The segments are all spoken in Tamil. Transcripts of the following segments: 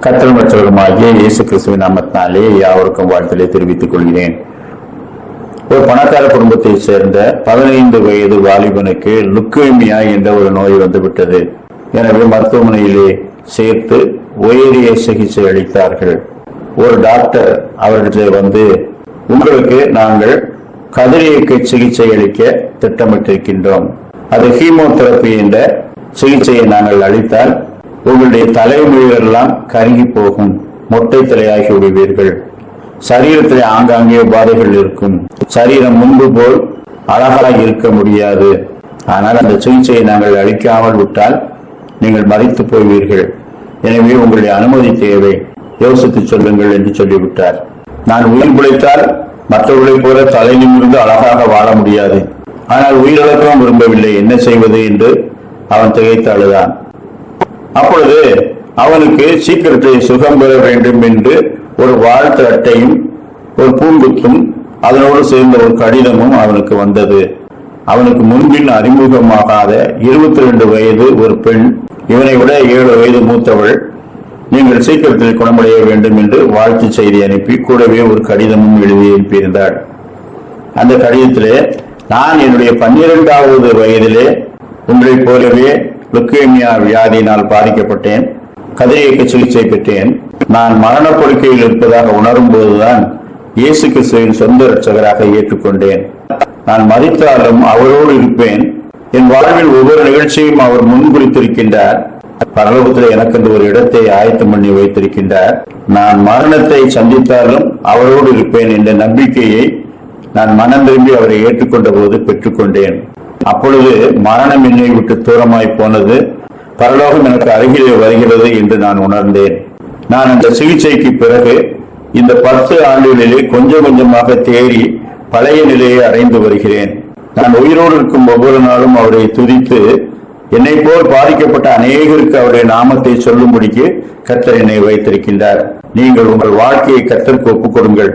கர்த்தர் மற்றவருமாகிய இயேசு கிறிஸ்துவின் நாமத்தினாலே யாவருக்கும் வாழ்த்தலை தெரிவித்துக் கொள்கிறேன். ஒரு பணக்கார குடும்பத்தை சேர்ந்த 15 வயது வாலிபனுக்கு லுக்கேமியா என்ற ஒரு நோய் வந்துவிட்டது. எனவே மருத்துவமனையிலே சேர்த்து உயரிய சிகிச்சை அளித்தார்கள். ஒரு டாக்டர் அவர்களிடத்தில் வந்து, உங்களுக்கு நாங்கள் கதிரியக்க சிகிச்சை அளிக்க திட்டமிட்டிருக்கின்றோம். அது ஹீமோதெரபி என்ற சிகிச்சையை நாங்கள் அளித்தால் உங்களுடைய தலைமுடிகளெல்லாம் கருகி போகும், மொட்டை தலையாகி விடுவீர்கள், சரீரத்தில் ஆங்காங்கே உபாதைகள் இருக்கும், சரீரம் முன்பு போல் அழகாக இருக்க முடியாது. ஆனால் அந்த சிகிச்சையை நாங்கள் அளிக்காமல் விட்டால் நீங்கள் மரித்து போவீர்கள். எனவே உங்களுடைய அனுமதி தேவை, யோசித்து சொல்லுங்கள் என்று சொல்லிவிட்டார். நான் உயிர் பிழைத்தால் மற்றவர்களைப் போல தலை நிமிர்ந்து அழகாக வாழ முடியாது, ஆனால் உயிரிழக்கவும் விரும்பவில்லை, என்ன செய்வது என்று அவன் திகைத்து அழுதான். அப்பொழுது அவனுக்கு சீக்கிரத்தில் சுகம் பெற வேண்டும் என்று ஒரு வாழ்த்து அட்டையும் ஒரு பூங்குத்தும் அதனோடு சேர்ந்த ஒரு கடிதமும் அவனுக்கு வந்தது. அவனுக்கு முன்பின் அறிமுகமாகாத 22 வயது ஒரு பெண், இவனை விட 7 வயது மூத்தவள், நீங்கள் சீக்கிரத்தில் குணமடைய வேண்டும் என்று வாழ்த்து செய்தி அனுப்பி கூடவே ஒரு கடிதமும் எழுதி அனுப்பியிருந்தாள். அந்த கடிதத்திலே, நான் என்னுடைய 12வது வயதிலே உங்களைப் போலவே லுக்கேமியா வியாதியினால் பாதிக்கப்பட்டேன், கதிரியக்க சிகிச்சை பெற்றேன். நான் மரணப்படுக்கையில் இருப்பதாக உணரும் போதுதான் இயேசு கிறிஸ்துவின் சொந்த இரட்சகராக ஏற்றுக்கொண்டேன். நான் மரித்தாலும் அவரோடு இருப்பேன். என் வாழ்வில் ஒவ்வொரு நிகழ்ச்சியும் அவர் முன்குறித்திருக்கின்றார். பரலோகத்தில் எனக்கு ஒரு இடத்தை ஆயத்தம் பண்ணி வைத்திருக்கின்றார். நான் மரணத்தை சந்தித்தாலும் அவரோடு இருப்பேன் என்ற நம்பிக்கையை நான் மனம் திரும்பி அவரை ஏற்றுக்கொண்ட போது பெற்றுக்கொண்டேன். அப்பொழுது மரணம் என்னை விட்டு தூரமாய் போனது, பரலோகம் எனக்கு அருகிலே வருகிறது என்று நான் உணர்ந்தேன். நான் அந்த சிகிச்சைக்கு பிறகு இந்த 10 ஆண்டுகளிலே கொஞ்சம் கொஞ்சமாக தேறி பழைய நிலையை அடைந்து வருகிறேன். நான் உயிரோடு இருக்கும் ஒவ்வொரு நாளும் அவரை துதித்து, என்னை போல் பாதிக்கப்பட்ட அநேகருக்கு அவருடைய நாமத்தை சொல்லும்படிக்கு கர்த்தர் என்னை வைத்திருக்கின்றார். நீங்கள் உங்கள் வாழ்க்கையை கர்த்தருக்கு ஒப்புக் கொடுங்கள்.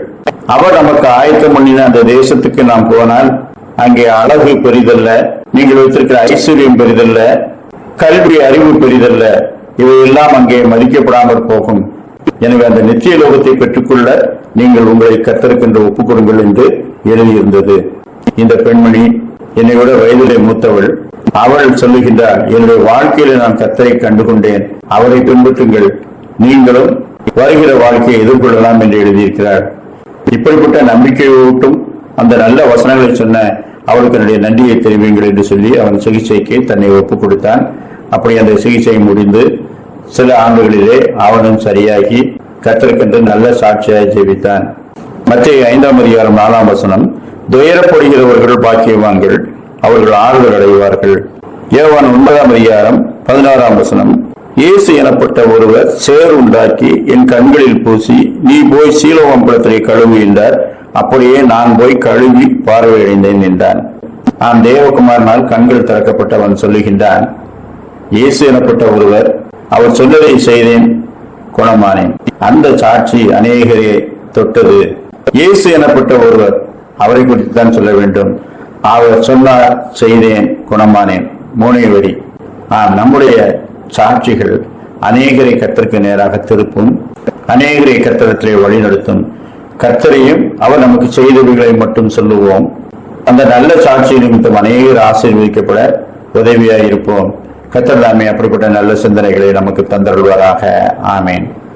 அவர் நமக்கு ஆயத்தம் பண்ணின அந்த தேசத்துக்கு நாம் போனால் அங்கே அழகு பெரிதல்ல, நீங்கள் வைத்திருக்கிற ஐஸ்வர்யம் பெரிதல்ல, கல்வி அறிவு பெரிதல்ல, இவையெல்லாம் அங்கே மதிக்கப்படாமல் போகும். எனவே அந்த நித்திய லோகத்தை பெற்றுக்கொள்ள நீங்கள் உங்களை கர்த்தருக்கென்று ஒப்புக் கொடுங்கள் என்று எழுதியிருந்தது. இந்த பெண்மணி என்னை விட வயதிலே மூத்தவள். அவள் சொல்லுகின்றார், என்னுடைய வாழ்க்கையில நான் கர்த்தரை கண்டுகொண்டேன், அவரை பின்பற்றுங்கள், நீங்களும் வருகிற வாழ்க்கையை எதிர்கொள்ளலாம் என்று எழுதியிருக்கிறார். இப்படிப்பட்ட நம்பிக்கையூட்டும் அந்த நல்ல வசனங்களை சொன்ன அவளுக்கு என்னுடைய நன்றியை தெரிவிங்கள் என்று சொல்லி அவன் சிகிச்சைக்கு தன்னை ஒப்புக் கொடுத்தான். அப்படி அந்த சிகிச்சை முடிந்து சில ஆண்டுகளிலே அவனும் சரியாகி கர்த்தருக்கென்று நல்ல சாட்சியாய் ஜெபித்தான். மத்தேயு 5ஆம் அதிகாரம் 4ஆம் வசனம், துயரப்படுகிறவர்கள் பாக்கியவான்கள், அவர்கள் ஆறுதல் அடைவார்கள். யோவான் 9ஆம் அதிகாரம் 16ஆம் வசனம், இயேசு எனப்பட்ட ஒருவர் சேர் உண்டாக்கி என் கண்களில் பூசி, நீ போய் சீலோவாம் குளத்திலே கழுவு என்றார். அப்படியே நான் போய் கழுவி பார்வையடைந்தேன் என்றான். நான் தேவகுமாரனால் கண்கள் திறக்கப்பட்டவன் சொல்லுகின்றான், இயேசு எனப்பட்ட ஒருவர், அவர் சொன்னதை செய்தேன், குணமானேன். அந்த சாட்சி அநேகரே தொட்டது. இயேசு எனப்பட்ட ஒருவர், அவரை குறித்து தான் சொல்ல வேண்டும். அவர் சொன்னார், செய்தேன், குணமானேன். 3 வரி. நம்முடைய சாட்சிகள் அநேகரை கர்த்தருக்கு நேராக திருப்பும், அநேகரை கர்த்தரத்திலே வழிநடத்தும். கர்த்தரையும் அவர் நமக்கு செய்தவைகளை மட்டும் சொல்லுவோம். அந்த நல்ல சாட்சி நிமித்தம் அநேகர் ஆசீர்வதிக்கப்பட உதவியாயிருப்போம். கர்த்தர் தாமே அப்படிப்பட்ட நல்ல சிந்தனைகளை நமக்கு தந்தருள்வாராக. ஆமேன்.